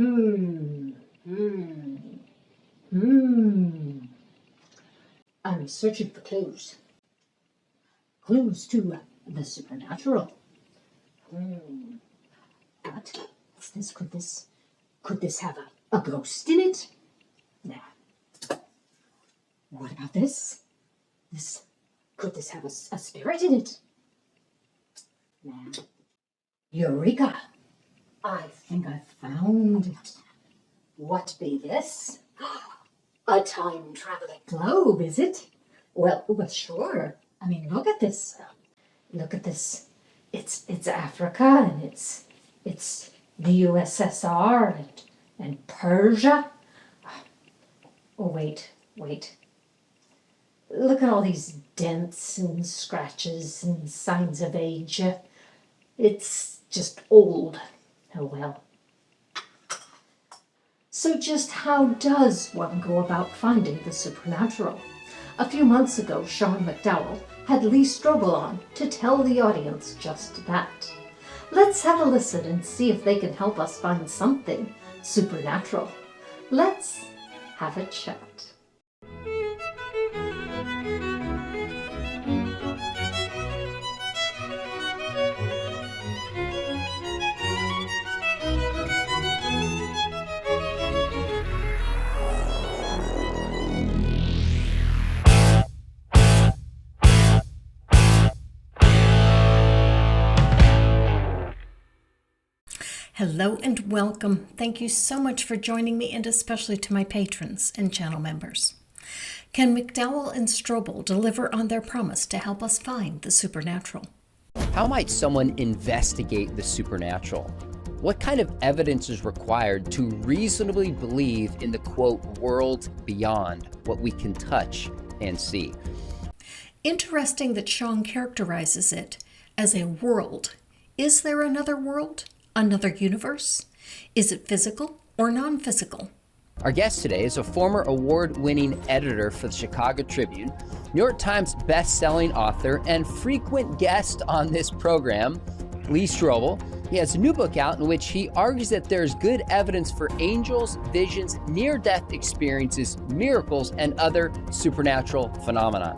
Hmm. Hmm. Hmm. I'm searching for clues. Clues to the supernatural. But could this have a ghost in it? Nah. What about this? Could this have a spirit in it? Nah. Eureka! I think I found it. What be this? A time-traveling globe, is it? Well, sure. I mean, look at this. Look at this. It's Africa, and it's the USSR and Persia. Oh, wait. Look at all these dents and scratches and signs of age. It's just old. Oh well. So just how does one go about finding the supernatural? A few months ago, Sean McDowell had Lee Strobel on to tell the audience just that. Let's have a listen and see if they can help us find something supernatural. Let's have a chat. Hello and welcome. Thank you so much for joining me, and especially to my patrons and channel members. Can McDowell and Strobel deliver on their promise to help us find the supernatural? How might someone investigate the supernatural? What kind of evidence is required to reasonably believe in the, quote, world beyond what we can touch and see? Interesting that Sean characterizes it as a world. Is there another world? Another universe? Is it physical or non-physical? Our guest today is a former award-winning editor for the Chicago Tribune, New York Times best-selling author, and frequent guest on this program, Lee Strobel. He has a new book out in which he argues that there's good evidence for angels, visions, near-death experiences, miracles, and other supernatural phenomena.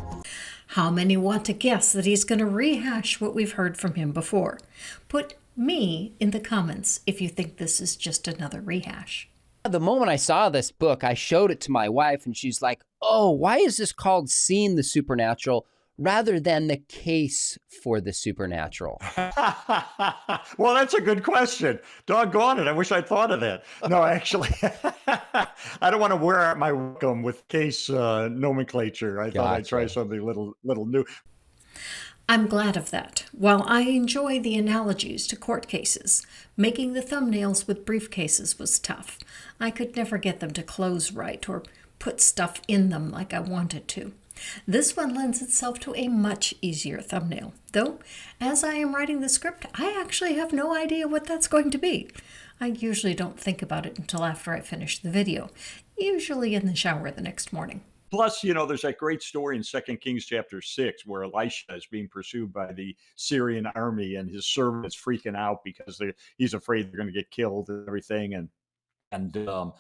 How many want to guess that he's going to rehash what we've heard from him before? Put me in the comments if you think this is just another rehash. The moment I saw this book, I showed it to my wife and she's like, oh, why is this called Seeing the Supernatural rather than The Case for the Supernatural? Well, that's a good question. Doggone it. I wish I'd thought of that. No, actually, I don't want to wear out my welcome with case nomenclature. I thought I'd try something little new. I'm glad of that. While I enjoy the analogies to court cases, making the thumbnails with briefcases was tough. I could never get them to close right or put stuff in them like I wanted to. This one lends itself to a much easier thumbnail, though as I am writing the script, I actually have no idea what that's going to be. I usually don't think about it until after I finish the video, usually in the shower the next morning. Plus, there's that great story in 2 Kings chapter 6 where Elisha is being pursued by the Syrian army and his servant is freaking out because he's afraid they're going to get killed and everything. The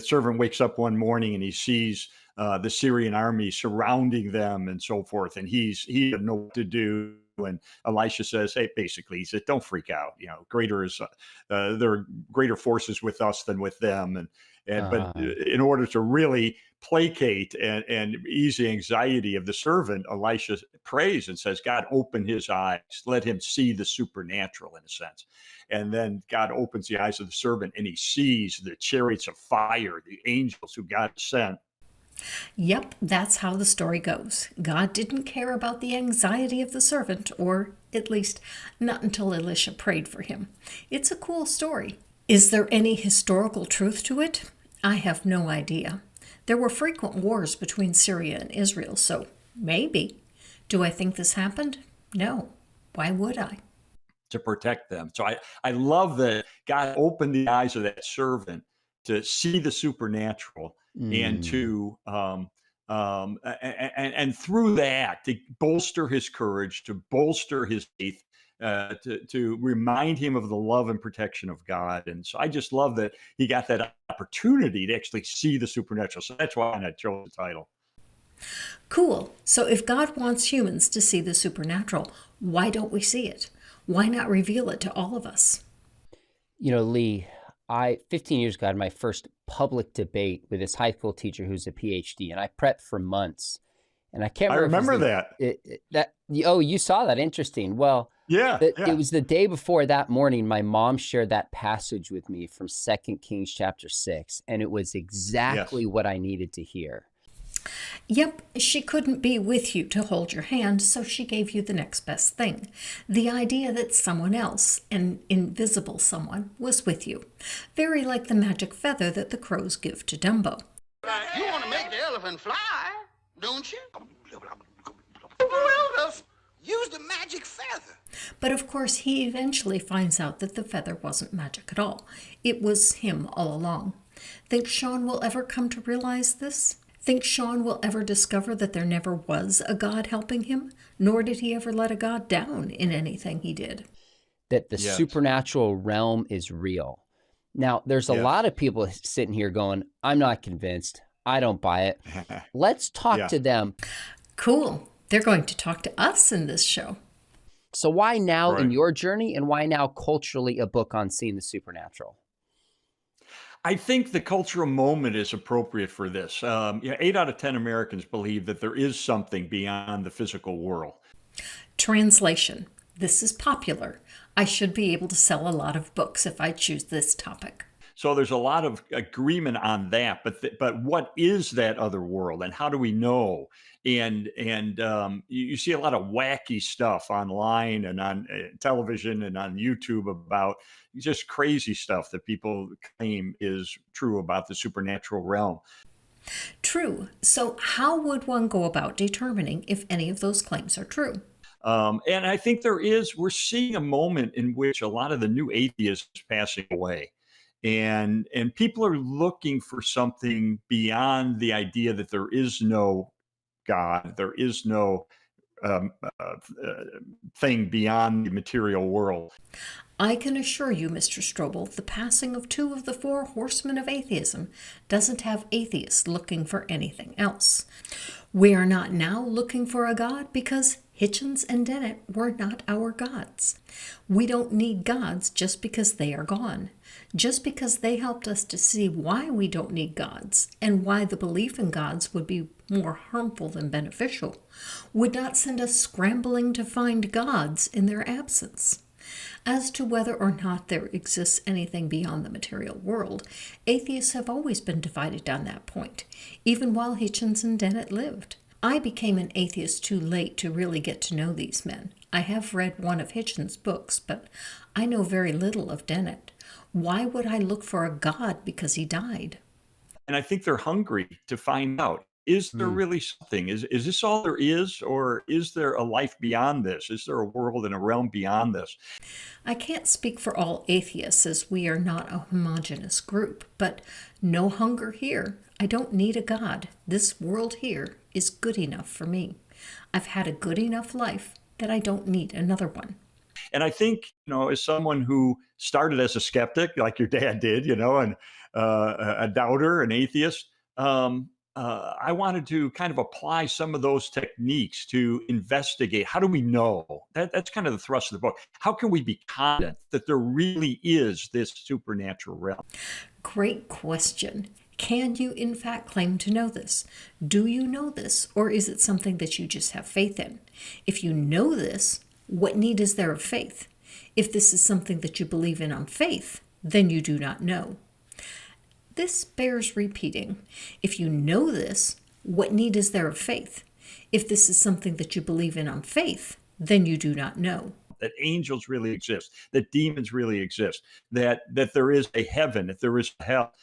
servant wakes up one morning and he sees the Syrian army surrounding them and so forth. And he doesn't know what to do. And Elisha says, hey, basically, he said, don't freak out. There are greater forces with us than with them. But in order to really placate and ease the anxiety of the servant, Elisha prays and says, God, open his eyes, let him see the supernatural in a sense. And then God opens the eyes of the servant and he sees the chariots of fire, the angels who God sent. Yep, that's how the story goes. God didn't care about the anxiety of the servant, or at least not until Elisha prayed for him. It's a cool story. Is there any historical truth to it? I have no idea. There were frequent wars between Syria and Israel, so maybe. Do I think this happened? No. Why would I? To protect them. So I love that God opened the eyes of that servant to see the supernatural and to and through that to bolster his courage, to bolster his faith, to remind him of the love and protection of God. And so I just love that he got that opportunity to actually see the supernatural. So that's why I chose the title. Cool. So if God wants humans to see the supernatural, why don't we see it? Why not reveal it to all of us? Lee, 15 years ago, I had my first public debate with this high school teacher who's a PhD, and I prepped for months. And I can't remember. I remember that. Oh, you saw that. Interesting. Well, it was the day before that morning, my mom shared that passage with me from 2 Kings chapter 6, and it was exactly what I needed to hear. Yep, she couldn't be with you to hold your hand, so she gave you the next best thing. The idea that someone else, an invisible someone, was with you. Very like the magic feather that the crows give to Dumbo. You want to make the elephant fly, don't you? Well, just use the magic feather. But of course, he eventually finds out that the feather wasn't magic at all. It was him all along. Think Sean will ever come to realize this? Think Sean will ever discover that there never was a God helping him, nor did he ever let a God down in anything he did? That the supernatural realm is real. Now, there's a lot of people sitting here going, I'm not convinced. I don't buy it. Let's talk to them. Cool. They're going to talk to us in this show. So why now in your journey, and why now culturally a book on seeing the supernatural? I think the cultural moment is appropriate for this. 8 out of 10 Americans believe that there is something beyond the physical world. Translation. This is popular. I should be able to sell a lot of books if I choose this topic. So there's a lot of agreement on that, but what is that other world, and how do we know? And you see a lot of wacky stuff online and on television and on YouTube about just crazy stuff that people claim is true about the supernatural realm. True. So how would one go about determining if any of those claims are true? And I think we're seeing a moment in which a lot of the new atheists is passing away. And people are looking for something beyond the idea that there is no God, there is no thing beyond the material world. I can assure you, Mr. Strobel, the passing of 2 of the 4 horsemen of atheism doesn't have atheists looking for anything else. We are not now looking for a God because Hitchens and Dennett were not our gods. We don't need gods just because they are gone. Just because they helped us to see why we don't need gods and why the belief in gods would be more harmful than beneficial would not send us scrambling to find gods in their absence. As to whether or not there exists anything beyond the material world, atheists have always been divided on that point, even while Hitchens and Dennett lived. I became an atheist too late to really get to know these men. I have read one of Hitchens' books, but I know very little of Dennett. Why would I look for a God because he died? And I think they're hungry to find out. Is there really something? Is this all there is? Or is there a life beyond this? Is there a world and a realm beyond this? I can't speak for all atheists as we are not a homogeneous group, but no hunger here. I don't need a God. This world here is good enough for me. I've had a good enough life that I don't need another one. And I think, as someone who started as a skeptic, like your dad did, and a doubter, an atheist, I wanted to kind of apply some of those techniques to investigate. How do we know? That's kind of the thrust of the book. How can we be confident that there really is this supernatural realm? Great question. Can you in fact claim to know this? Do you know this, or is it something that you just have faith in? If you know this, what need is there of faith? If this is something that you believe in on faith, then you do not know. This bears repeating. If you know this, what need is there of faith? If this is something that you believe in on faith, then you do not know. That angels really exist, that demons really exist, that there is a heaven, that there is a hell.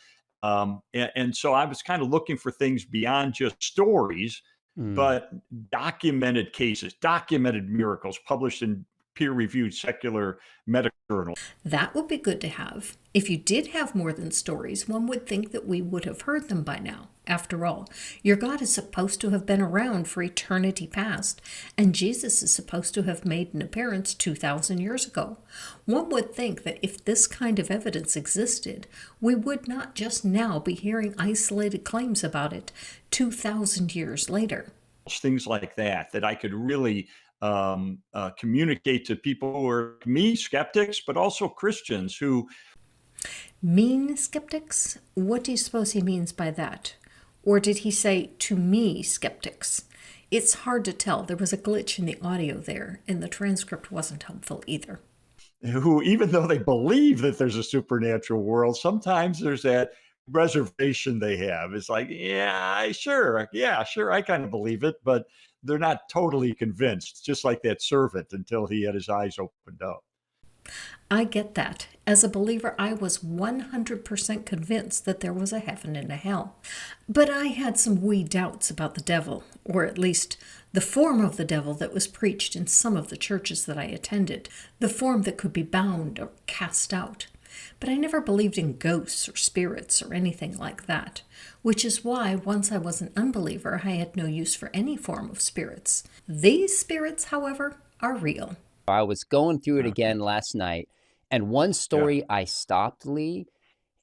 And so I was kind of looking for things beyond just stories, but documented cases, documented miracles published in peer-reviewed secular medical journals. That would be good to have. If you did have more than stories, one would think that we would have heard them by now. After all, your God is supposed to have been around for eternity past, and Jesus is supposed to have made an appearance 2,000 years ago. One would think that if this kind of evidence existed, we would not just now be hearing isolated claims about it 2,000 years later. Things like that I could really communicate to people who are me, skeptics, but also Christians who. Mean skeptics? What do you suppose he means by that? Or did he say, to me, skeptics? It's hard to tell. There was a glitch in the audio there, and the transcript wasn't helpful either. Who, even though they believe that there's a supernatural world, sometimes there's that reservation they have. It's like, yeah, sure, I kind of believe it, but they're not totally convinced, just like that servant until he had his eyes opened up. I get that. As a believer, I was 100% convinced that there was a heaven and a hell. But I had some wee doubts about the devil, or at least the form of the devil that was preached in some of the churches that I attended, the form that could be bound or cast out. But I never believed in ghosts or spirits or anything like that, which is why once I was an unbeliever, I had no use for any form of spirits. These spirits, however, are real. I was going through it again last night, and one story I stopped, Lee,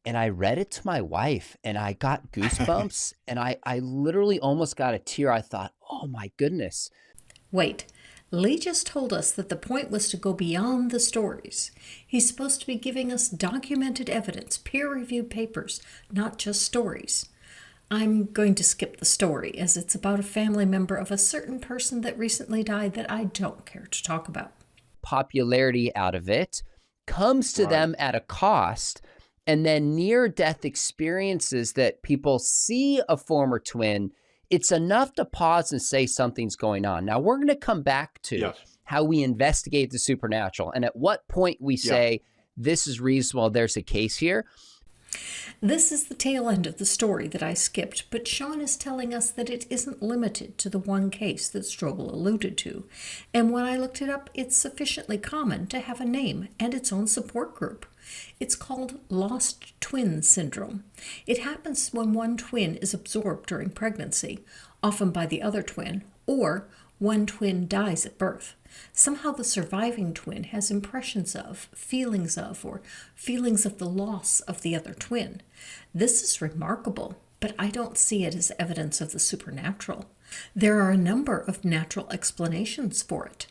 and I read it to my wife, and I got goosebumps, and I literally almost got a tear. I thought, oh my goodness. Wait, Lee just told us that the point was to go beyond the stories. He's supposed to be giving us documented evidence, peer-reviewed papers, not just stories. I'm going to skip the story, as it's about a family member of a certain person that recently died that I don't care to talk about. Popularity out of it comes to them at a cost, and then near-death experiences that people see a former twin, it's enough to pause and say something's going on. Now, we're going to come back to how we investigate the supernatural and at what point we say this is reasonable, there's a case here. This is the tail end of the story that I skipped, but Sean is telling us that it isn't limited to the one case that Strobel alluded to. And when I looked it up, it's sufficiently common to have a name and its own support group. It's called lost twin syndrome. It happens when one twin is absorbed during pregnancy, often by the other twin, or one twin dies at birth. Somehow the surviving twin has impressions of, or feelings of the loss of the other twin. This is remarkable, but I don't see it as evidence of the supernatural. There are a number of natural explanations for it.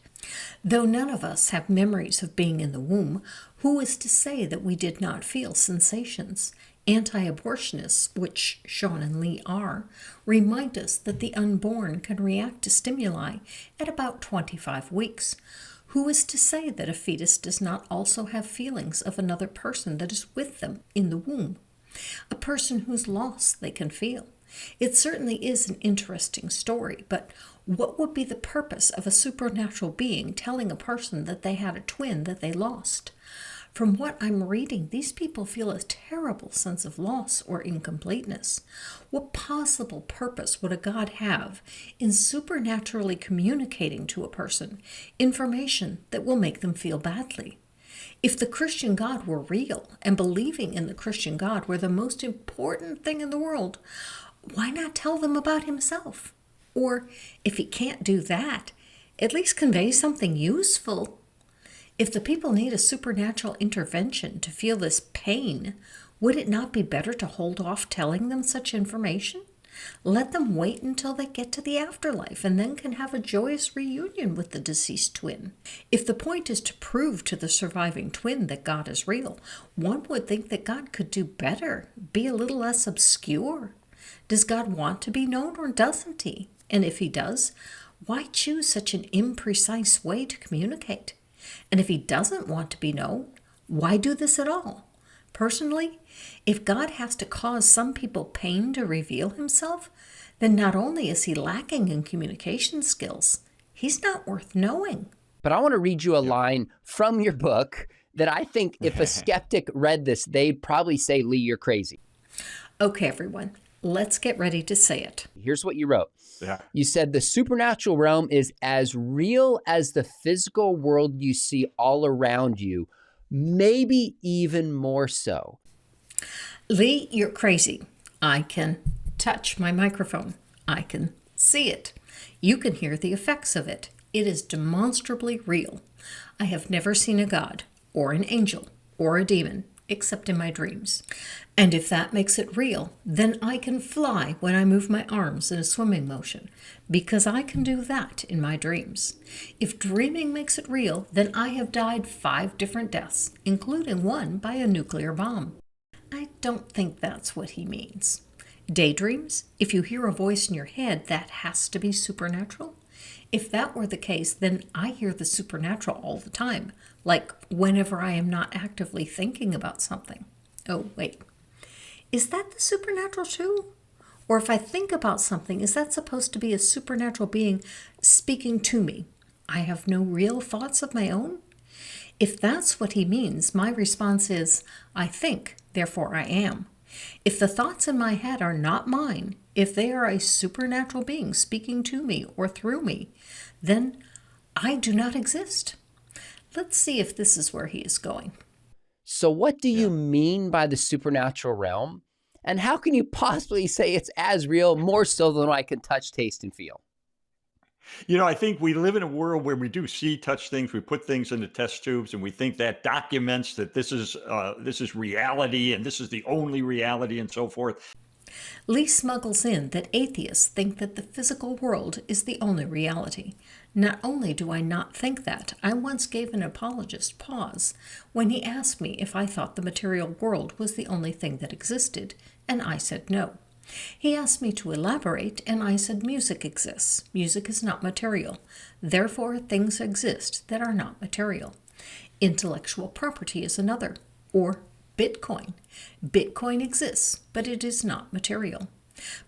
Though none of us have memories of being in the womb, who is to say that we did not feel sensations? Anti-abortionists, which Sean and Lee are, remind us that the unborn can react to stimuli at about 25 weeks. Who is to say that a fetus does not also have feelings of another person that is with them in the womb? A person whose loss they can feel. It certainly is an interesting story, but what would be the purpose of a supernatural being telling a person that they had a twin that they lost? From what I'm reading, these people feel a terrible sense of loss or incompleteness. What possible purpose would a God have in supernaturally communicating to a person information that will make them feel badly? If the Christian God were real and believing in the Christian God were the most important thing in the world, why not tell them about himself? Or if he can't do that, at least convey something useful. If the people need a supernatural intervention to feel this pain, would it not be better to hold off telling them such information? Let them wait until they get to the afterlife and then can have a joyous reunion with the deceased twin. If the point is to prove to the surviving twin that God is real, one would think that God could do better, be a little less obscure. Does God want to be known or doesn't he? And if he does, why choose such an imprecise way to communicate? And if he doesn't want to be known, why do this at all? Personally, if God has to cause some people pain to reveal himself, then not only is he lacking in communication skills, he's not worth knowing. But I want to read you a line from your book that I think if a skeptic read this, they'd probably say, Lee, you're crazy. Okay, everyone, let's get ready to say it. Here's what you wrote. You said the supernatural realm is as real as the physical world you see all around you, maybe even more so. Lee, you're crazy. I can touch my microphone. I can see it. You can hear the effects of it. It is demonstrably real. I have never seen a god, or an angel, or a demon, except in my dreams. And if that makes it real, then I can fly when I move my arms in a swimming motion, because I can do that in my dreams. If dreaming makes it real, then I have died 5 different deaths, including one by a nuclear bomb. I don't think that's what he means. Daydreams? If you hear a voice in your head, that has to be supernatural? If that were the case, then I hear the supernatural all the time, like whenever I am not actively thinking about something. Oh, wait. Is that the supernatural too? Or if I think about something, is that supposed to be a supernatural being speaking to me? I have no real thoughts of my own? If that's what he means, my response is, I think, therefore I am. If the thoughts in my head are not mine, if they are a supernatural being speaking to me or through me, then I do not exist. Let's see if this is where he is going. So what do you mean by the supernatural realm? And how can you possibly say it's as real, more so than I can touch, taste, and feel? I think we live in a world where we do see, touch things. We put things into test tubes, and we think that documents that this is reality, and this is the only reality, and so forth. Lee smuggles in that atheists think that the physical world is the only reality. Not only do I not think that, I once gave an apologist pause when he asked me if I thought the material world was the only thing that existed, and I said no. He asked me to elaborate, and I said music exists. Music is not material. Therefore, things exist that are not material. Intellectual property is another, or Bitcoin. Bitcoin exists, but it is not material.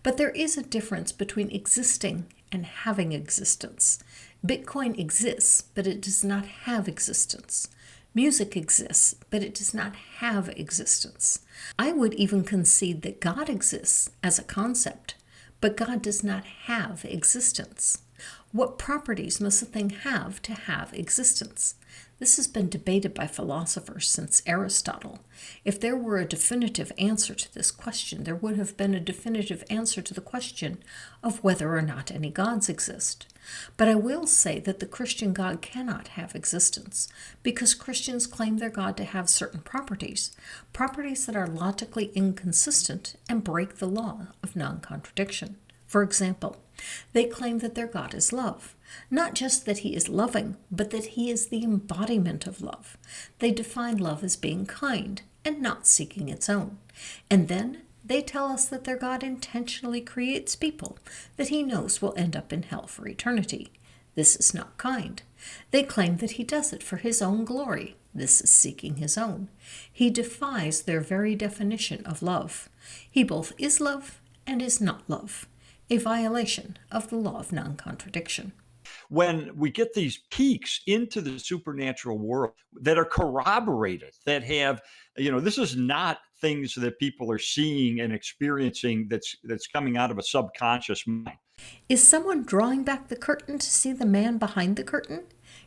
But there is a difference between existing and having existence. Bitcoin exists, but it does not have existence. Music exists, but it does not have existence. I would even concede that God exists as a concept, but God does not have existence. What properties must a thing have to have existence? This has been debated by philosophers since Aristotle. If there were a definitive answer to this question, there would have been a definitive answer to the question of whether or not any gods exist. But I will say that the Christian God cannot have existence, because Christians claim their God to have certain properties that are logically inconsistent and break the law of non-contradiction. For example, they claim that their God is love. Not just that he is loving, but that he is the embodiment of love. They define love as being kind and not seeking its own. And then they tell us that their God intentionally creates people that he knows will end up in hell for eternity. This is not kind. They claim that he does it for his own glory. This is seeking his own. He defies their very definition of love. He both is love and is not love, a violation of the law of non-contradiction. When we get these peeks into the supernatural world that are corroborated, that have, this is not things that people are seeing and experiencing that's coming out of a subconscious mind. Is someone drawing back the curtain to see the man behind the curtain?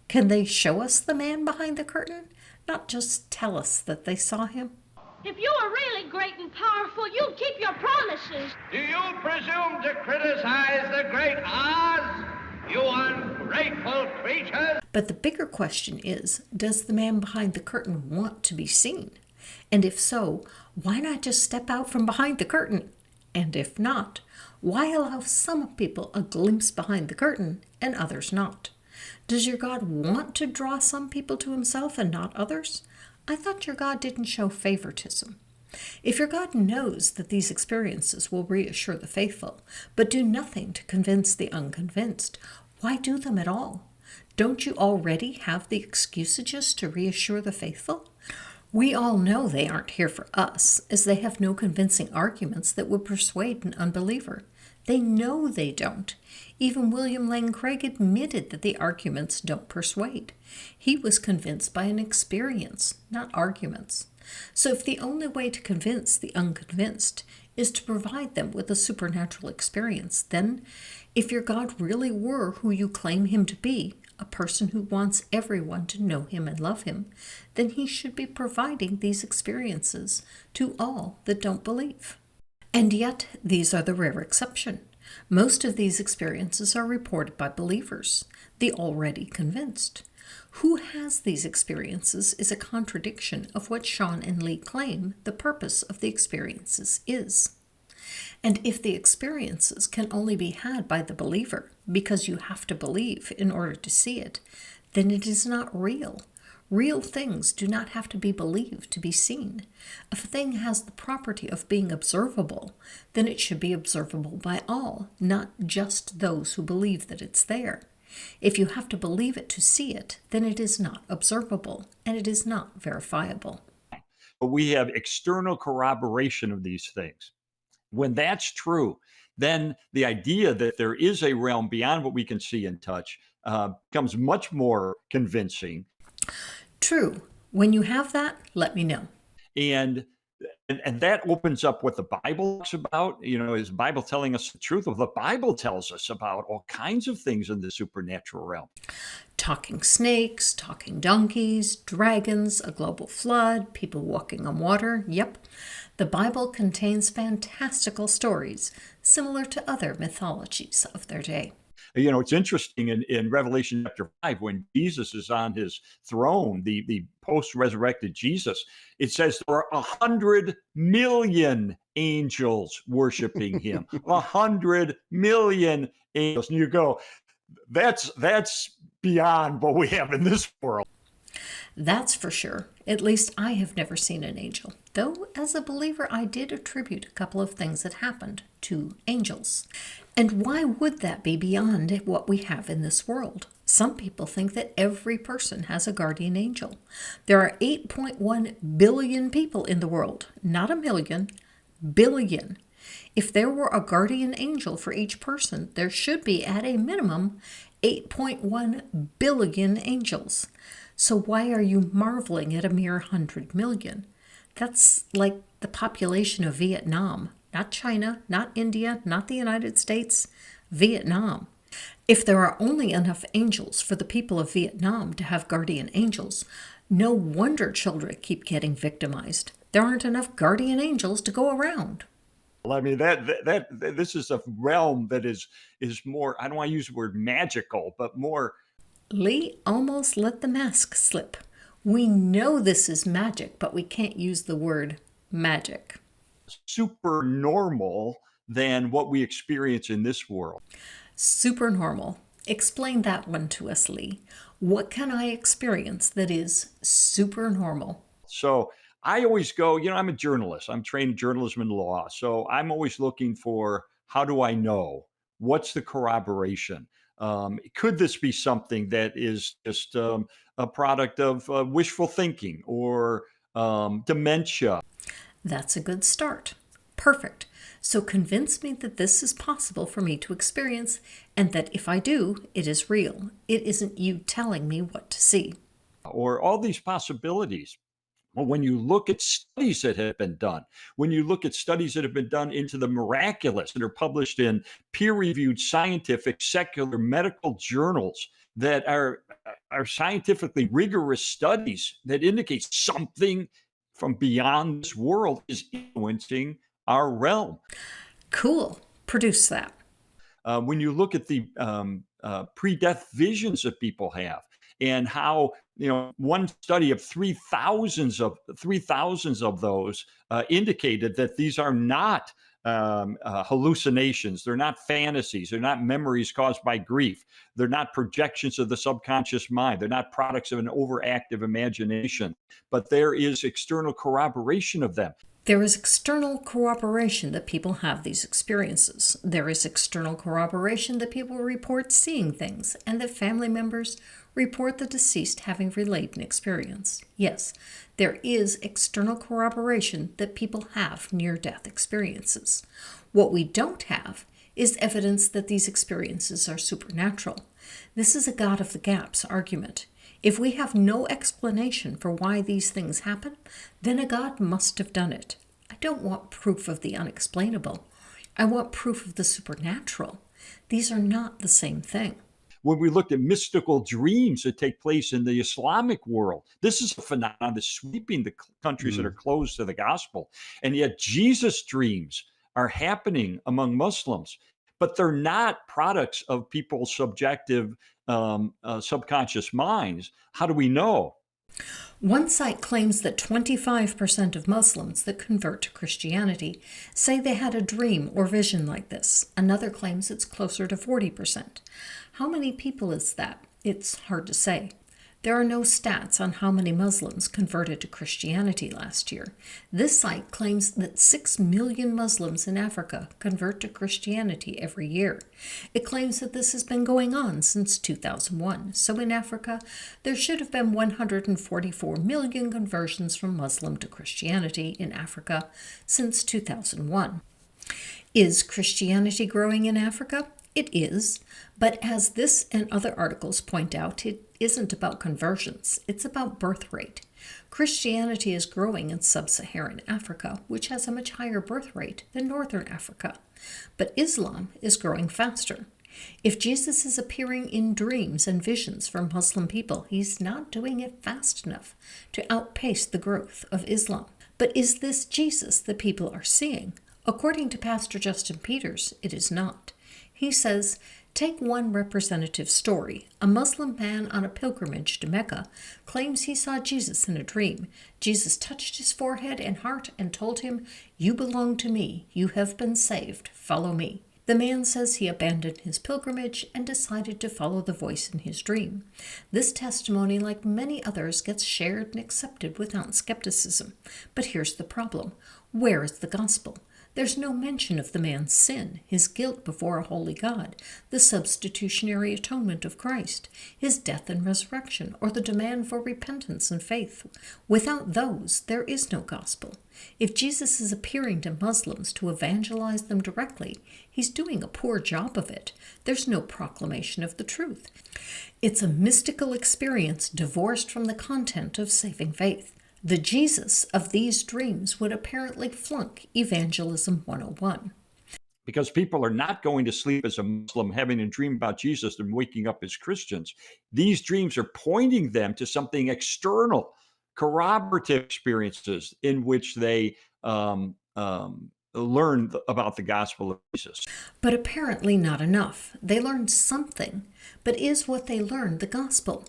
Can they show us the man behind the curtain, not just tell us that they saw him? If you were really great and powerful, you'd keep your promises. Do you presume to criticize the great Oz? You ungrateful creatures! But the bigger question is, does the man behind the curtain want to be seen? And if so, why not just step out from behind the curtain? And if not, why allow some people a glimpse behind the curtain and others not? Does your God want to draw some people to himself and not others? I thought your God didn't show favoritism. If your God knows that these experiences will reassure the faithful, but do nothing to convince the unconvinced, why do them at all? Don't you already have the excusages to reassure the faithful? We all know they aren't here for us, as they have no convincing arguments that would persuade an unbeliever. They know they don't. Even William Lane Craig admitted that the arguments don't persuade. He was convinced by an experience, not arguments. So if the only way to convince the unconvinced is to provide them with a supernatural experience, then if your God really were who you claim him to be, a person who wants everyone to know him and love him, then he should be providing these experiences to all that don't believe. And yet, these are the rare exception. Most of these experiences are reported by believers, the already convinced. Who has these experiences is a contradiction of what Sean and Lee claim the purpose of the experiences is. And if the experiences can only be had by the believer because you have to believe in order to see it, then it is not real. Real things do not have to be believed to be seen. If a thing has the property of being observable, then it should be observable by all, not just those who believe that it's there. If you have to believe it to see it, then it is not observable, and it is not verifiable. But we have external corroboration of these things. When that's true, then the idea that there is a realm beyond what we can see and touch becomes much more convincing. True. When you have that, let me know. And that opens up what the Bible talks about. Is the Bible telling us the truth? Well, the Bible tells us about all kinds of things in the supernatural realm. Talking snakes, talking donkeys, dragons, a global flood, people walking on water. Yep. The Bible contains fantastical stories similar to other mythologies of their day. It's interesting in Revelation chapter 5, when Jesus is on his throne, the post-resurrected Jesus, it says there are 100 million angels worshiping him. 100 million angels. And you go, that's beyond what we have in this world. That's for sure. At least I have never seen an angel. Though, as a believer, I did attribute a couple of things that happened to angels. And why would that be beyond what we have in this world? Some people think that every person has a guardian angel. There are 8.1 billion people in the world, not a million, billion. If there were a guardian angel for each person, there should be, at a minimum, 8.1 billion angels. So why are you marveling at a mere 100 million? That's like the population of Vietnam. Not China, not India, not the United States, Vietnam. If there are only enough angels for the people of Vietnam to have guardian angels, no wonder children keep getting victimized. There aren't enough guardian angels to go around. Well, I mean, this is a realm that is more, I don't want to use the word magical, but more. Lee almost let the mask slip. We know this is magic, but we can't use the word magic. Super normal than what we experience in this world. Super normal. Explain that one to us, Lee. What can I experience that is super normal? So I always go, I'm a journalist. I'm trained in journalism and law. So I'm always looking for, how do I know? What's the corroboration? Could this be something that is just a product of wishful thinking or dementia? That's a good start. Perfect. So convince me that this is possible for me to experience, and that if I do, it is real. It isn't you telling me what to see. Or all these possibilities. Well, when you look at studies that have been done, when you look at studies that have been done into the miraculous that are published in peer-reviewed scientific secular medical journals that are scientifically rigorous studies that indicate something from beyond this world is influencing our realm. Cool. Produce that. When you look at the pre-death visions that people have, and how one study of 3,000 of those indicated that these are not hallucinations, they're not fantasies, they're not memories caused by grief, they're not projections of the subconscious mind, they're not products of an overactive imagination, but there is external corroboration of them. There is external corroboration that people have these experiences. There is external corroboration that people report seeing things, and that family members report the deceased having relayed an experience. Yes, there is external corroboration that people have near-death experiences. What we don't have is evidence that these experiences are supernatural. This is a God of the gaps argument. If we have no explanation for why these things happen, then a God must have done it. I don't want proof of the unexplainable. I want proof of the supernatural. These are not the same thing. When we looked at mystical dreams that take place in the Islamic world, this is a phenomenon that's sweeping the countries that are closed to the gospel. And yet Jesus' dreams are happening among Muslims, but they're not products of people's subjective, subconscious minds. How do we know? One site claims that 25% of Muslims that convert to Christianity say they had a dream or vision like this. Another claims it's closer to 40%. How many people is that? It's hard to say. There are no stats on how many Muslims converted to Christianity last year. This site claims that 6 million Muslims in Africa convert to Christianity every year. It claims that this has been going on since 2001. So in Africa, there should have been 144 million conversions from Muslim to Christianity in Africa since 2001. Is Christianity growing in Africa? It is, but as this and other articles point out, it isn't about conversions, it's about birth rate. Christianity is growing in sub-Saharan Africa, which has a much higher birth rate than Northern Africa, but Islam is growing faster. If Jesus is appearing in dreams and visions for Muslim people, he's not doing it fast enough to outpace the growth of Islam. But is this Jesus that people are seeing? According to Pastor Justin Peters, it is not. He says, take one representative story. A Muslim man on a pilgrimage to Mecca claims he saw Jesus in a dream. Jesus touched his forehead and heart and told him, "You belong to me. You have been saved. Follow me." The man says he abandoned his pilgrimage and decided to follow the voice in his dream. This testimony, like many others, gets shared and accepted without skepticism. But here's the problem. Where is the gospel? There's no mention of the man's sin, his guilt before a holy God, the substitutionary atonement of Christ, his death and resurrection, or the demand for repentance and faith. Without those, there is no gospel. If Jesus is appearing to Muslims to evangelize them directly, he's doing a poor job of it. There's no proclamation of the truth. It's a mystical experience divorced from the content of saving faith. The Jesus of these dreams would apparently flunk Evangelism 101. Because people are not going to sleep as a Muslim having a dream about Jesus and waking up as Christians. These dreams are pointing them to something external, corroborative experiences in which they learn about the gospel of Jesus. But apparently not enough. They learned something, but is what they learned the gospel?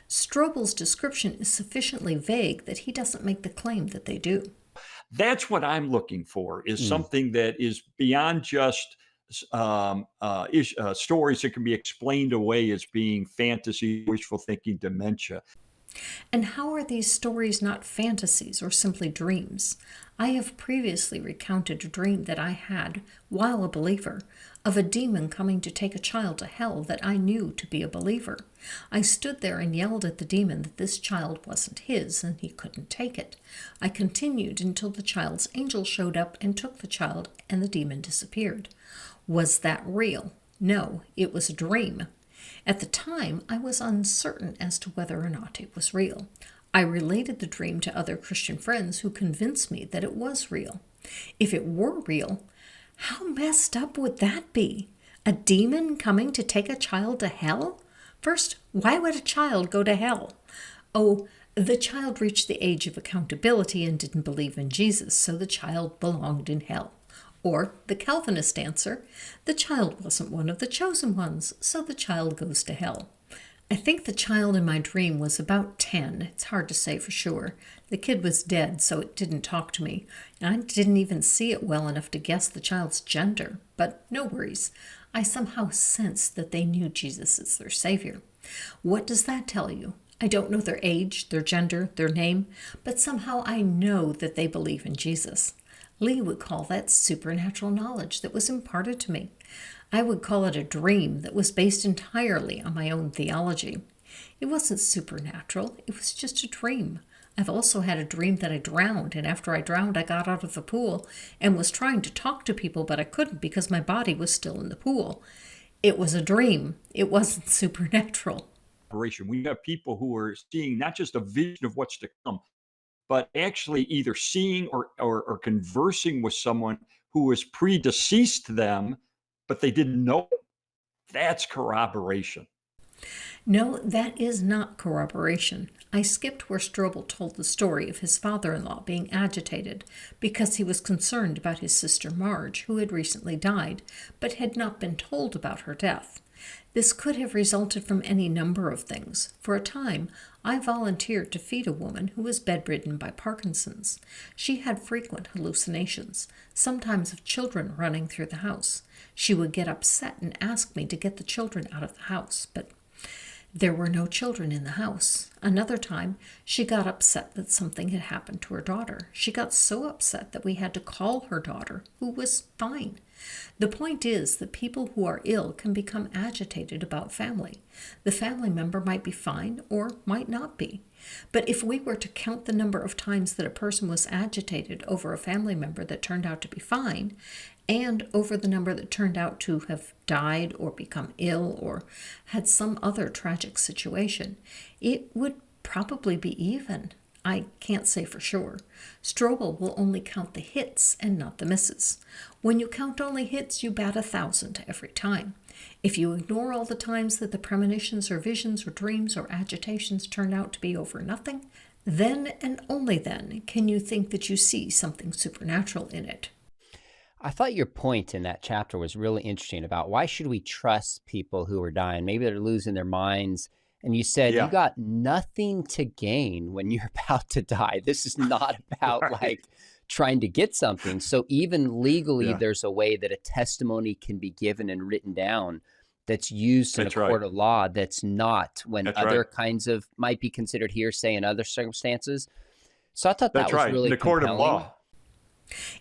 Strobel's description is sufficiently vague that he doesn't make the claim that they do. That's what I'm looking for, is something that is beyond just stories that can be explained away as being fantasy, wishful thinking, dementia. And how are these stories not fantasies or simply dreams? I have previously recounted a dream that I had, while a believer, of a demon coming to take a child to hell that I knew to be a believer. I stood there and yelled at the demon that this child wasn't his and he couldn't take it. I continued until the child's angel showed up and took the child and the demon disappeared. Was that real? No, it was a dream. At the time, I was uncertain as to whether or not it was real. I related the dream to other Christian friends who convinced me that it was real. If it were real, how messed up would that be? A demon coming to take a child to hell? First, why would a child go to hell? Oh, the child reached the age of accountability and didn't believe in Jesus, so the child belonged in hell. Or the Calvinist answer, the child wasn't one of the chosen ones, so the child goes to hell. I think the child in my dream was about 10. It's hard to say for sure. The kid was dead, so it didn't talk to me. I didn't even see it well enough to guess the child's gender. But no worries. I somehow sensed that they knew Jesus as their Savior. What does that tell you? I don't know their age, their gender, their name, but somehow I know that they believe in Jesus. Lee would call that supernatural knowledge that was imparted to me. I would call it a dream that was based entirely on my own theology. It wasn't supernatural, it was just a dream. I've also had a dream that I drowned, and after I drowned, I got out of the pool and was trying to talk to people, but I couldn't because my body was still in the pool. It was a dream. It wasn't supernatural. We have people who are seeing not just a vision of what's to come, but actually either seeing or conversing with someone who was predeceased to them, but they didn't know. That's corroboration. No, that is not corroboration. I skipped where Strobel told the story of his father-in-law being agitated because he was concerned about his sister Marge, who had recently died, but had not been told about her death. This could have resulted from any number of things. For a time, I volunteered to feed a woman who was bedridden by Parkinson's. She had frequent hallucinations, sometimes of children running through the house. She would get upset and ask me to get the children out of the house, but there were no children in the house. Another time, she got upset that something had happened to her daughter. She got so upset that we had to call her daughter, who was fine. The point is that people who are ill can become agitated about family. The family member might be fine or might not be. But if we were to count the number of times that a person was agitated over a family member that turned out to be fine, and over the number that turned out to have died or become ill or had some other tragic situation, it would probably be even. I can't say for sure. Strobel will only count the hits and not the misses. When you count only hits, you bat 1,000 every time. If you ignore all the times that the premonitions or visions or dreams or agitations turn out to be over nothing, then and only then can you think that you see something supernatural in it. I thought your point in that chapter was really interesting about why should we trust people who are dying? Maybe they're losing their minds. And you said you got nothing to gain when you're about to die. This is not about like trying to get something. So even legally, there's a way that a testimony can be given and written down that's used in a court of law that's not when other kinds of might be considered hearsay in other circumstances. So I thought that was really the court compelling. of law.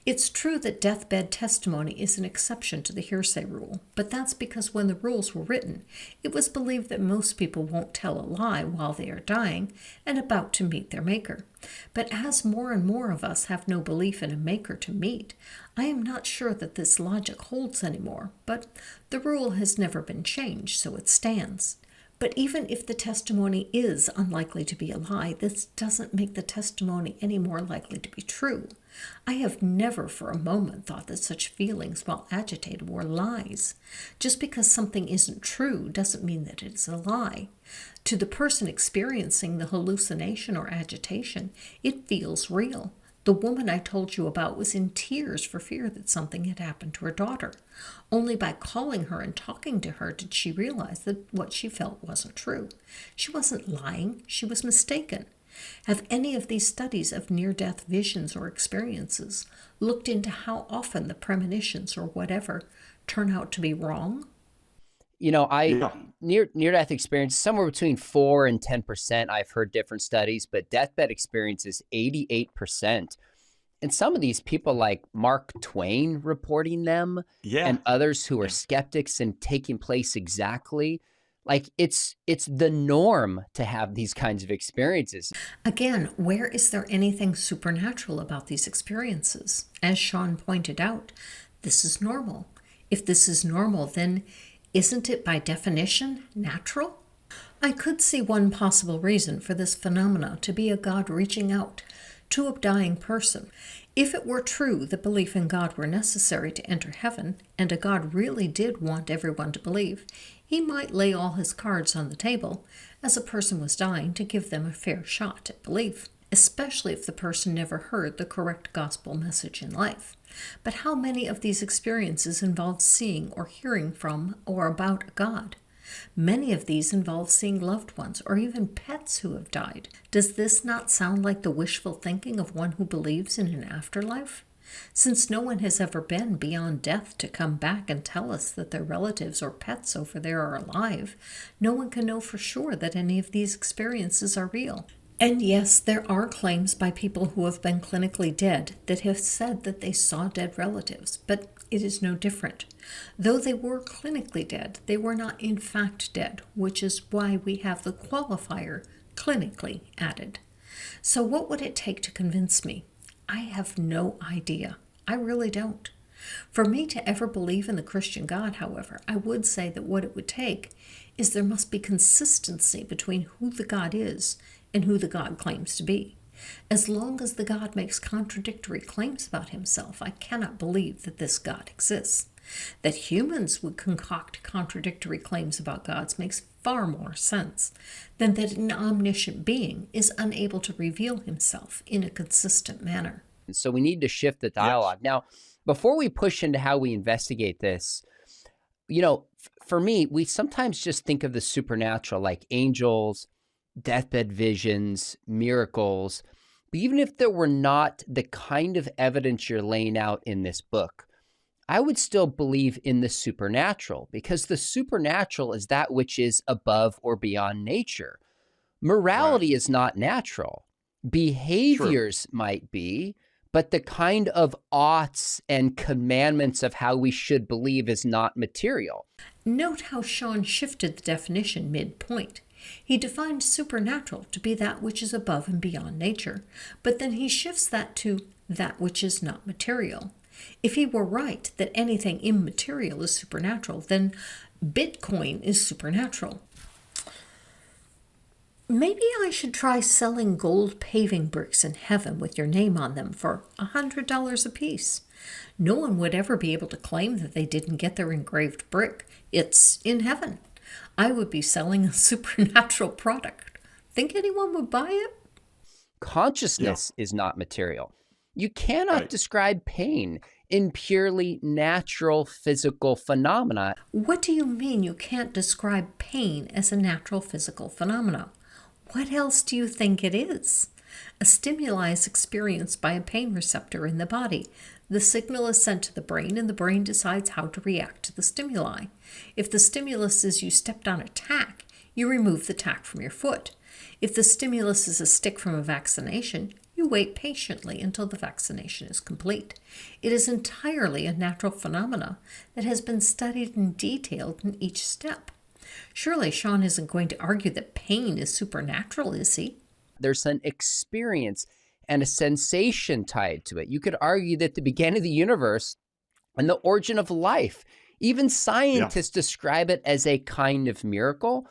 It's true that deathbed testimony is an exception to the hearsay rule, but that's because when the rules were written, it was believed that most people won't tell a lie while they are dying and about to meet their maker. But as more and more of us have no belief in a maker to meet, I am not sure that this logic holds anymore, but the rule has never been changed, so it stands. But even if the testimony is unlikely to be a lie, this doesn't make the testimony any more likely to be true. I have never for a moment thought that such feelings while agitated were lies. Just because something isn't true doesn't mean that it's a lie. To the person experiencing the hallucination or agitation, it feels real. The woman I told you about was in tears for fear that something had happened to her daughter. Only by calling her and talking to her did she realize that what she felt wasn't true. She wasn't lying, she was mistaken. Have any of these studies of near-death visions or experiences looked into how often the premonitions or whatever turn out to be wrong? You know, near-death experience, somewhere between 4 and 10%. I've heard different studies, but deathbed experience is 88%. And some of these people like Mark Twain reporting them and others who are skeptics and taking place exactly. Like it's the norm to have these kinds of experiences. Again, where is there anything supernatural about these experiences? As Sean pointed out, this is normal. If this is normal, then isn't it by definition natural? I could see one possible reason for this phenomena to be a God reaching out to a dying person. If it were true that belief in God were necessary to enter heaven, and a God really did want everyone to believe, he might lay all his cards on the table as a person was dying to give them a fair shot at belief, especially if the person never heard the correct gospel message in life. But how many of these experiences involve seeing or hearing from or about a God? Many of these involve seeing loved ones or even pets who have died. Does this not sound like the wishful thinking of one who believes in an afterlife? Since no one has ever been beyond death to come back and tell us that their relatives or pets over there are alive, no one can know for sure that any of these experiences are real. And yes, there are claims by people who have been clinically dead that have said that they saw dead relatives, but it is no different. Though they were clinically dead, they were not in fact dead, which is why we have the qualifier clinically added. So what would it take to convince me? I have no idea. I really don't. For me to ever believe in the Christian God, however, I would say that what it would take is there must be consistency between who the God is and who the God claims to be. As long as the God makes contradictory claims about himself, I cannot believe that this God exists. That humans would concoct contradictory claims about gods makes far more sense than that an omniscient being is unable to reveal himself in a consistent manner. So we need to shift the dialogue. Now, before we push into how we investigate this, for me, we sometimes just think of the supernatural like angels, deathbed visions, miracles. But even if there were not the kind of evidence you're laying out in this book, I would still believe in the supernatural, because the supernatural is that which is above or beyond nature. Morality is not natural. Behaviors might be, but the kind of oughts and commandments of how we should believe is not material. Note how Sean shifted the definition midpoint. He defined supernatural to be that which is above and beyond nature, but then he shifts that to that which is not material. If he were right that anything immaterial is supernatural, then Bitcoin is supernatural. Maybe I should try selling gold paving bricks in heaven with your name on them for $100 apiece. No one would ever be able to claim that they didn't get their engraved brick. It's in heaven. I would be selling a supernatural product. Think anyone would buy it? Consciousness is not material. You cannot describe pain in purely natural physical phenomena. What do you mean you can't describe pain as a natural physical phenomena? What else do you think it is? A stimuli is experienced by a pain receptor in the body. The signal is sent to the brain, and the brain decides how to react to the stimuli. If the stimulus is you stepped on a tack, you remove the tack from your foot. If the stimulus is a stick from a vaccination, you wait patiently until the vaccination is complete. It is entirely a natural phenomena that has been studied and detailed in each step. Surely Sean isn't going to argue that pain is supernatural, is he? There's an experience and a sensation tied to it. You could argue that the beginning of the universe and the origin of life, even scientists describe it as a kind of miracle.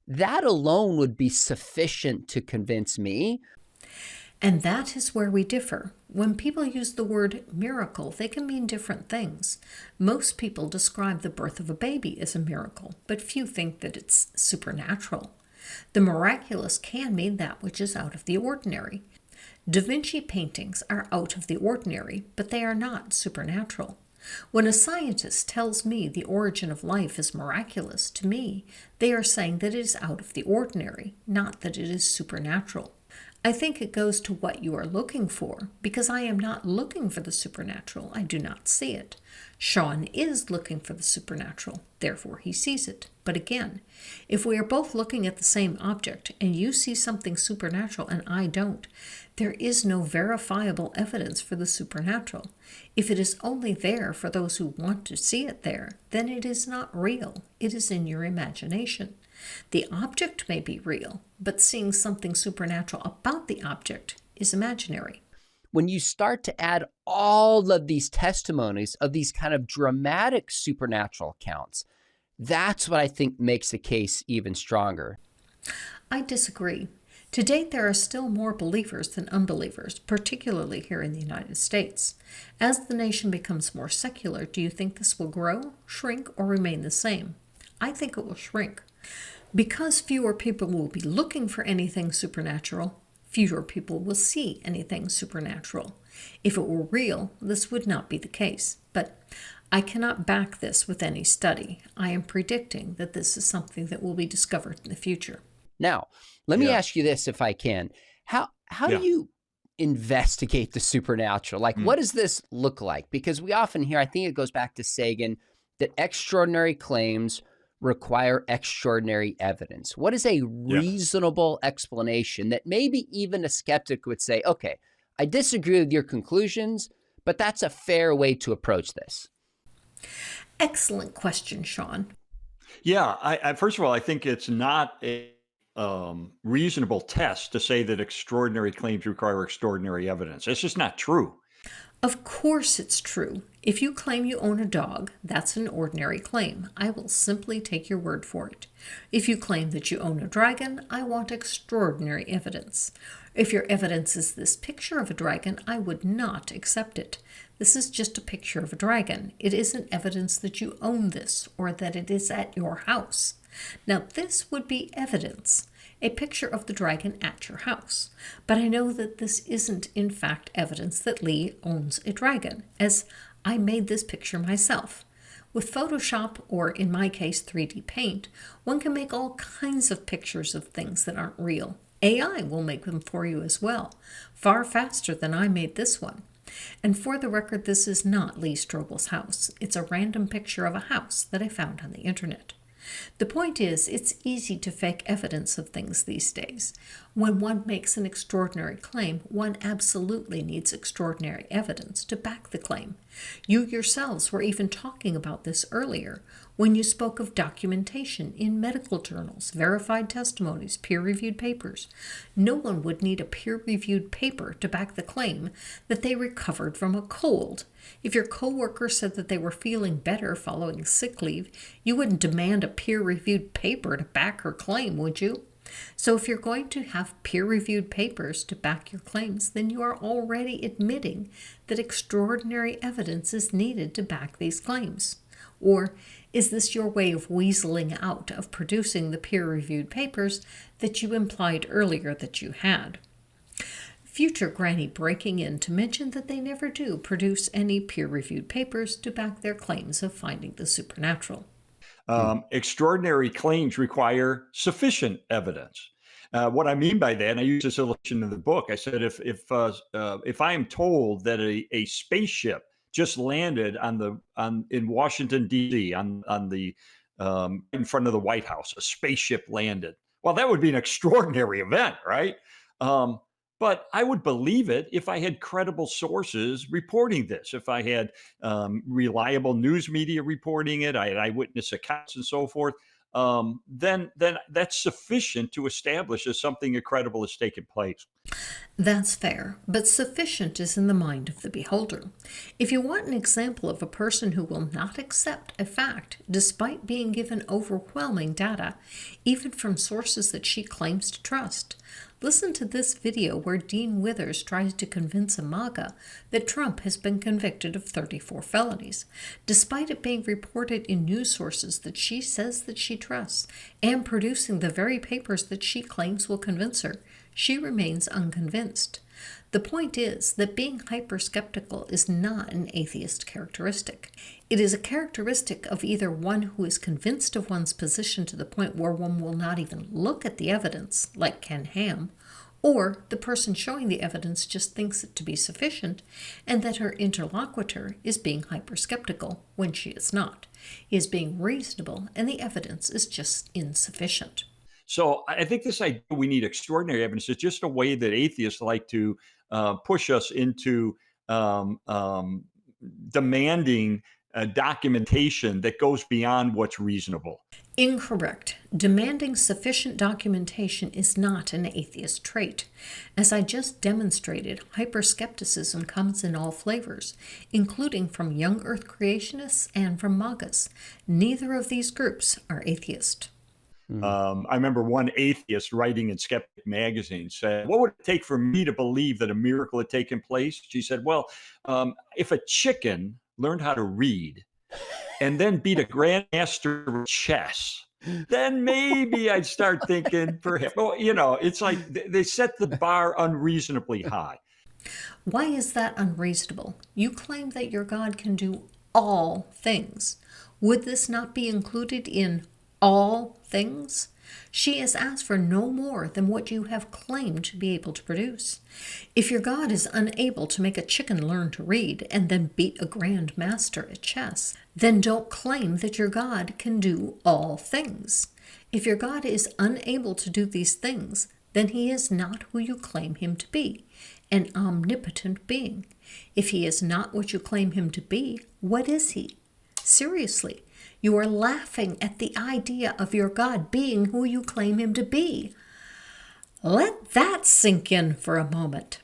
That alone would be sufficient to convince me. And that is where we differ. When people use the word miracle, they can mean different things. Most people describe the birth of a baby as a miracle, but few think that it's supernatural. The miraculous can mean that which is out of the ordinary. Da Vinci paintings are out of the ordinary, but they are not supernatural. When a scientist tells me the origin of life is miraculous, to me, they are saying that it is out of the ordinary, not that it is supernatural. I think it goes to what you are looking for, because I am not looking for the supernatural. I do not see it. Sean is looking for the supernatural, therefore he sees it. But again, if we are both looking at the same object and you see something supernatural and I don't, there is no verifiable evidence for the supernatural. If it is only there for those who want to see it there, then it is not real. It is in your imagination. The object may be real, but seeing something supernatural about the object is imaginary. When you start to add all of these testimonies of these kind of dramatic supernatural accounts, that's what I think makes the case even stronger. I disagree. To date, there are still more believers than unbelievers, particularly here in the United States. As the nation becomes more secular, do you think this will grow, shrink, or remain the same? I think it will shrink. Because fewer people will be looking for anything supernatural, fewer people will see anything supernatural. If it were real, this would not be the case. But I cannot back this with any study. I am predicting that this is something that will be discovered in the future. Now, let me ask you this if I can. How do you investigate the supernatural? Like, what does this look like? Because we often hear, I think it goes back to Sagan, that extraordinary claims require extraordinary evidence. What is a reasonable explanation that maybe even a skeptic would say, okay, I disagree with your conclusions, but that's a fair way to approach this? Excellent question, Sean. Yeah, I first of all, I think it's not a reasonable test to say that extraordinary claims require extraordinary evidence. It's just not true. Of course it's true. If you claim you own a dog, that's an ordinary claim. I will simply take your word for it. If you claim that you own a dragon, I want extraordinary evidence. If your evidence is this picture of a dragon, I would not accept it. This is just a picture of a dragon. It isn't evidence that you own this or that it is at your house. Now, this would be evidence, a picture of the dragon at your house. But I know that this isn't, in fact, evidence that Lee owns a dragon, as I made this picture myself. With Photoshop, or in my case 3D Paint, one can make all kinds of pictures of things that aren't real. AI will make them for you as well, far faster than I made this one. And for the record, this is not Lee Strobel's house. It's a random picture of a house that I found on the internet. The point is, it's easy to fake evidence of things these days. When one makes an extraordinary claim, one absolutely needs extraordinary evidence to back the claim. You yourselves were even talking about this earlier when you spoke of documentation in medical journals, verified testimonies, peer-reviewed papers. No one would need a peer-reviewed paper to back the claim that they recovered from a cold. If your coworker said that they were feeling better following sick leave, you wouldn't demand a peer-reviewed paper to back her claim, would you? So if you're going to have peer-reviewed papers to back your claims, then you are already admitting that extraordinary evidence is needed to back these claims. Or is this your way of weaseling out of producing the peer-reviewed papers that you implied earlier that you had? Future Granny breaking in to mention that they never do produce any peer-reviewed papers to back their claims of finding the supernatural. Extraordinary claims require sufficient evidence. What I mean by that, and I use this illustration in the book, I said if I am told that a spaceship just landed in Washington D.C. on the in front of the White House, a spaceship landed. Well, that would be an extraordinary event, right? But I would believe it if I had credible sources reporting this, if I had reliable news media reporting it, I had eyewitness accounts and so forth. Then that's sufficient to establish that something incredible has taken place. That's fair, but sufficient is in the mind of the beholder. If you want an example of a person who will not accept a fact despite being given overwhelming data, even from sources that she claims to trust, listen to this video where Dean Withers tries to convince a MAGA that Trump has been convicted of 34 felonies, despite it being reported in news sources that she says that she trusts, and producing the very papers that she claims will convince her. She remains unconvinced. The point is that being hyper-skeptical is not an atheist characteristic. It is a characteristic of either one who is convinced of one's position to the point where one will not even look at the evidence, like Ken Ham, or the person showing the evidence just thinks it to be sufficient, and that her interlocutor is being hyper-skeptical when she is not. He is being reasonable, and the evidence is just insufficient. So I think this idea we need extraordinary evidence is just a way that atheists like to push us into demanding documentation that goes beyond what's reasonable. Incorrect. Demanding sufficient documentation is not an atheist trait. As I just demonstrated, hyperskepticism comes in all flavors, including from young earth creationists and from MAGAs. Neither of these groups are atheist. I remember one atheist writing in Skeptic magazine said, "What would it take for me to believe that a miracle had taken place?" She said, "Well, if a chicken learned how to read and then beat a grandmaster of chess, then maybe I'd start thinking perhaps." Well, it's like they set the bar unreasonably high. Why is that unreasonable? You claim that your God can do all things. Would this not be included in all things? She has asked for no more than what you have claimed to be able to produce. If your God is unable to make a chicken learn to read and then beat a grand master at chess, then don't claim that your God can do all things. If your God is unable to do these things, then he is not who you claim him to be, an omnipotent being. If he is not what you claim him to be, what is he? Seriously. You are laughing at the idea of your God being who you claim him to be. Let that sink in for a moment.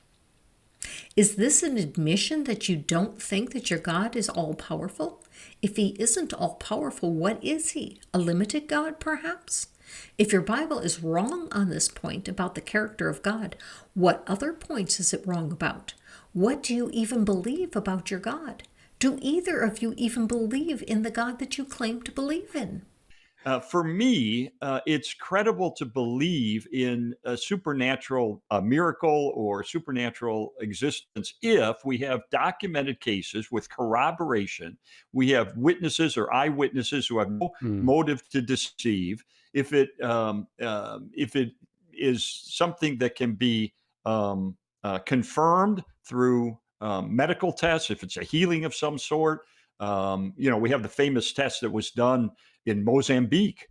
Is this an admission that you don't think that your God is all-powerful? If he isn't all-powerful, what is he? A limited God, perhaps? If your Bible is wrong on this point about the character of God, what other points is it wrong about? What do you even believe about your God? Do either of you even believe in the God that you claim to believe in? For me, it's credible to believe in a supernatural miracle or supernatural existence if we have documented cases with corroboration. We have witnesses or eyewitnesses who have no Hmm. motive to deceive. If it is something that can be confirmed through medical tests, if it's a healing of some sort. We have the famous test that was done in Mozambique.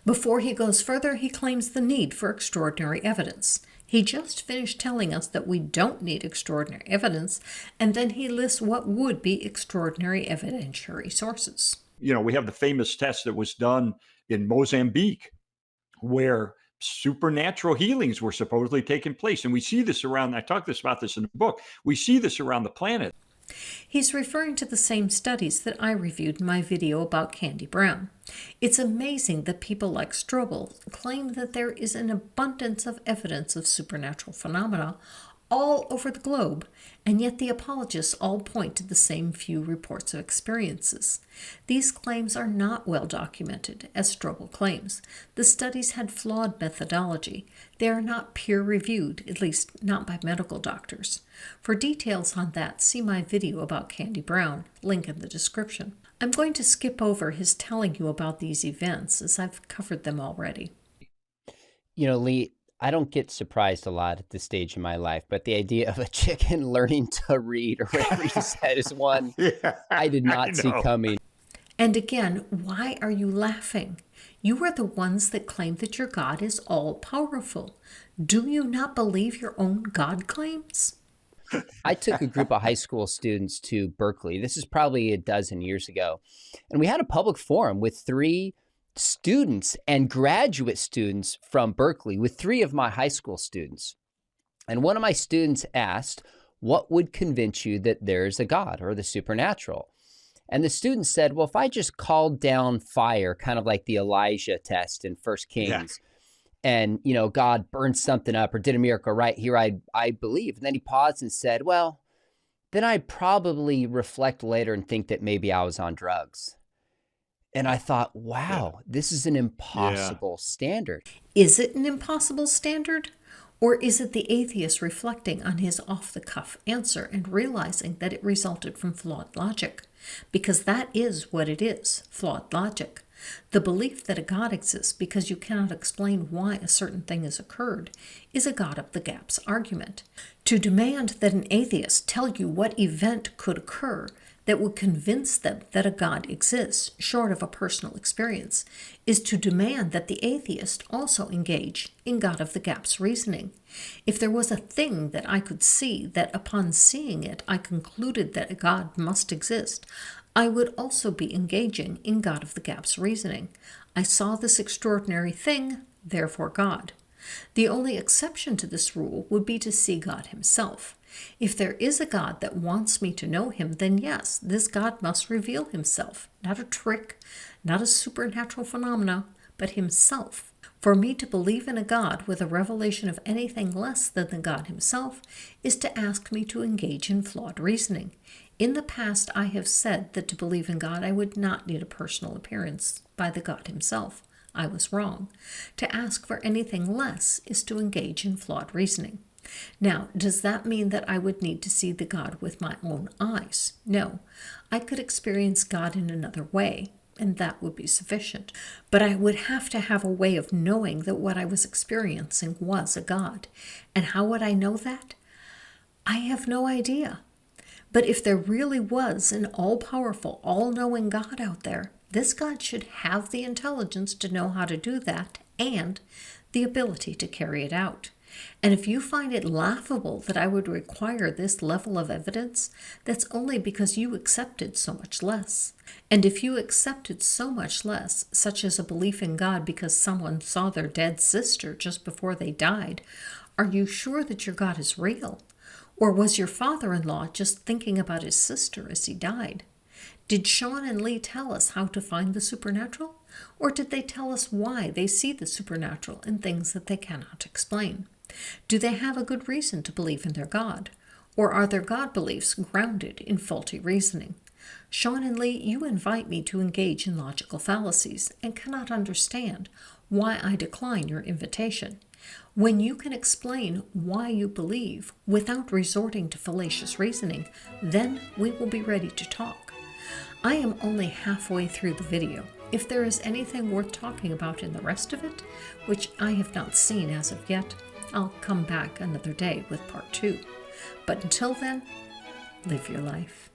Before he goes further, he claims the need for extraordinary evidence. He just finished telling us that we don't need extraordinary evidence, and then he lists what would be extraordinary evidentiary sources. We have the famous test that was done in Mozambique where supernatural healings were supposedly taking place. And we see this around, I talk about this in the book, we see this around the planet. He's referring to the same studies that I reviewed in my video about Candy Brown. It's amazing that people like Strobel claim that there is an abundance of evidence of supernatural phenomena all over the globe, and yet the apologists all point to the same few reports of experiences. These claims are not well documented, as Strobel claims. The studies had flawed methodology. They are not peer-reviewed, at least not by medical doctors. For details on that, see my video about Candy Brown, link in the description. I'm going to skip over his telling you about these events, as I've covered them already. Lee, I don't get surprised a lot at this stage in my life, but the idea of a chicken learning to read or whatever you said is one I did not see coming. And again, why are you laughing? You are the ones that claim that your God is all-powerful. Do you not believe your own God claims? I took a group of high school students to Berkeley. This is probably a dozen years ago. And we had a public forum with 3 students and graduate students from Berkeley, with 3 of my high school students. And one of my students asked, what would convince you that there's a God or the supernatural? And the student said, well, if I just called down fire, kind of like the Elijah test in 1 Kings, and, God burned something up or did a miracle right here, I believe. And then he paused and said, well, then I'd probably reflect later and think that maybe I was on drugs. And I thought, wow, this is an impossible standard. Is it an impossible standard? Or is it the atheist reflecting on his off-the-cuff answer and realizing that it resulted from flawed logic? Because that is what it is, flawed logic. The belief that a God exists because you cannot explain why a certain thing has occurred is a God-of-the-gaps argument. To demand that an atheist tell you what event could occur that would convince them that a God exists, short of a personal experience, is to demand that the atheist also engage in God-of-the-gaps reasoning. If there was a thing that I could see that upon seeing it I concluded that a God must exist, I would also be engaging in God-of-the-gaps reasoning. I saw this extraordinary thing, therefore God. The only exception to this rule would be to see God himself. If there is a God that wants me to know him, then yes, this God must reveal himself, not a trick, not a supernatural phenomena, but himself. For me to believe in a God with a revelation of anything less than the God himself is to ask me to engage in flawed reasoning. In the past, I have said that to believe in God, I would not need a personal appearance by the God himself. I was wrong. To ask for anything less is to engage in flawed reasoning. Now, does that mean that I would need to see the God with my own eyes? No. I could experience God in another way, and that would be sufficient. But I would have to have a way of knowing that what I was experiencing was a God. And how would I know that? I have no idea. But if there really was an all-powerful, all-knowing God out there, this God should have the intelligence to know how to do that and the ability to carry it out. And if you find it laughable that I would require this level of evidence, that's only because you accepted so much less. And if you accepted so much less, such as a belief in God because someone saw their dead sister just before they died, are you sure that your God is real? Or was your father-in-law just thinking about his sister as he died? Did Sean and Lee tell us how to find the supernatural? Or did they tell us why they see the supernatural in things that they cannot explain? Do they have a good reason to believe in their God? Or are their God beliefs grounded in faulty reasoning? Sean and Lee, you invite me to engage in logical fallacies and cannot understand why I decline your invitation. When you can explain why you believe without resorting to fallacious reasoning, then we will be ready to talk. I am only halfway through the video. If there is anything worth talking about in the rest of it, which I have not seen as of yet, I'll come back another day with part 2. But until then, live your life.